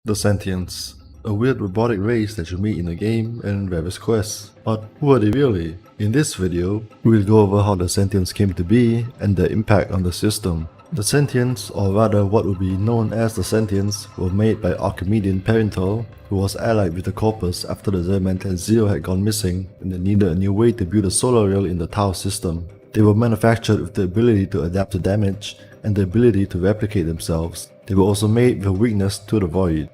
The Sentients, a weird robotic race that you meet in the game and in various quests. But who are they really? In this video, we'll go over how the Sentients came to be and their impact on the system. The Sentients, or rather what would be known as the Sentients, were made by Archimedean Parental, who was allied with the Corpus after the Zerman Zero had gone missing and they needed a new way to build a solar rail in the Tau system. They were manufactured with the ability to adapt to damage and the ability to replicate themselves. They were also made with a weakness to the void.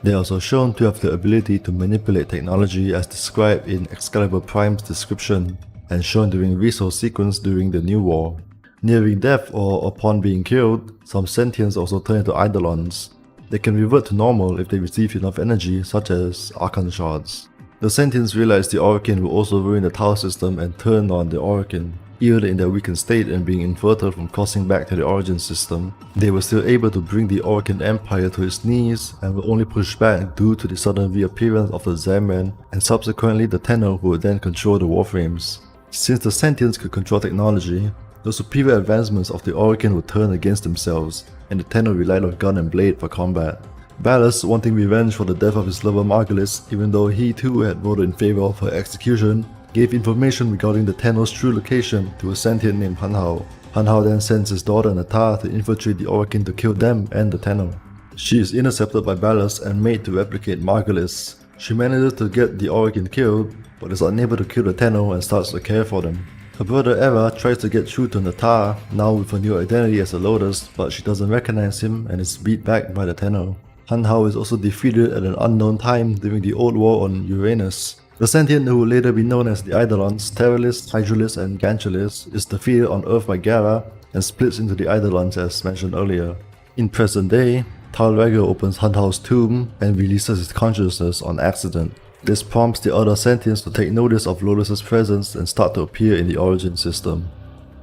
They are also shown to have the ability to manipulate technology as described in Excalibur Prime's description and shown during resource sequence during the New War. Nearing death or upon being killed, some Sentients also turn into Eidolons. They can revert to normal if they receive enough energy, such as Archon Shards. The Sentients realized the Orokin will also ruin the Tau system and turned on the Orokin. Even in their weakened state and being inverted from crossing back to the origin system, they were still able to bring the Orokin Empire to its knees and were only pushed back due to the sudden reappearance of the Zerman and subsequently the Tenno, who would then control the Warframes. Since the Sentients could control technology, the superior advancements of the Orokin would turn against themselves, and the Tenno relied on gun and blade for combat. Ballas, wanting revenge for the death of his lover Margulis, even though he too had voted in favor of her execution, gave information regarding the Tenno's true location to a sentient named Hanhao. Hanhao then sends his daughter Natah to infiltrate the Orokin to kill them and the Tenno. She is intercepted by Ballas and made to replicate Margulis. She manages to get the Orokin killed, but is unable to kill the Tenno and starts to care for them. Her brother Erra tries to get through to Natah, now with a new identity as a Lotus, but she doesn't recognize him and is beat back by the Tenno. Hanhao is also defeated at an unknown time during the Old War on Uranus. The Sentient, who will later be known as the Eidolons, Terralis, Hydralis and Ganchalis, is defeated on Earth by Gara and splits into the Eidolons as mentioned earlier. In present day, Talrega opens Hanhao's tomb and releases his consciousness on accident. This prompts the other Sentients to take notice of Lotus's presence and start to appear in the origin system.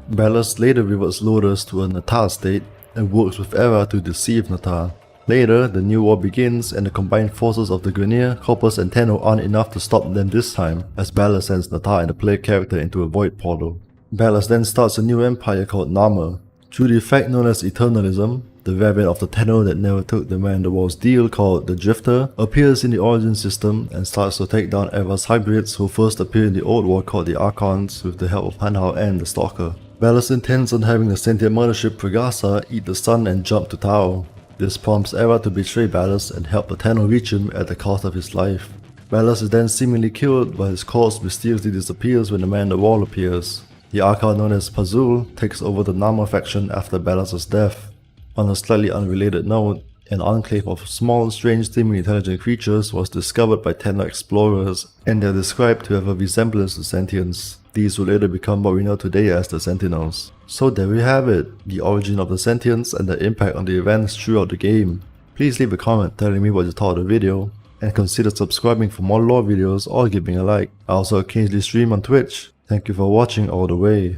Ballas later reverts Lotus to a Natah state and works with Erra to deceive Natah. Later, the new war begins and the combined forces of the Grineer, Corpus and Tenno aren't enough to stop them this time, as Ballas sends Natah and the player character into a void portal. Ballas then starts a new empire called Nama. Through the effect known as Eternalism, the variant of the Tenno that never took the Man the Wall's deal called the Drifter appears in the origin system and starts to take down Erra's hybrids who first appeared in the Old War called the Archons with the help of Hanhao and the Stalker. Ballas intends on having the sentient mothership Pregasa eat the sun and jump to Tau. This prompts Erra to betray Ballas and help the Tenno reach him at the cost of his life. Ballas is then seemingly killed, but his corpse mysteriously disappears when the Man the Wall appears. The Archon known as Pazuul takes over the Nama faction after Ballas' death. On a slightly unrelated note, an enclave of small, strange, seemingly intelligent creatures was discovered by Tenno explorers, and they are described to have a resemblance to Sentients. These will later become what we know today as the Sentinels. So there we have it, the origin of the Sentients and the impact on the events throughout the game. Please leave a comment telling me what you thought of the video, and consider subscribing for more lore videos or giving a like. I also occasionally stream on Twitch. Thank you for watching all the way.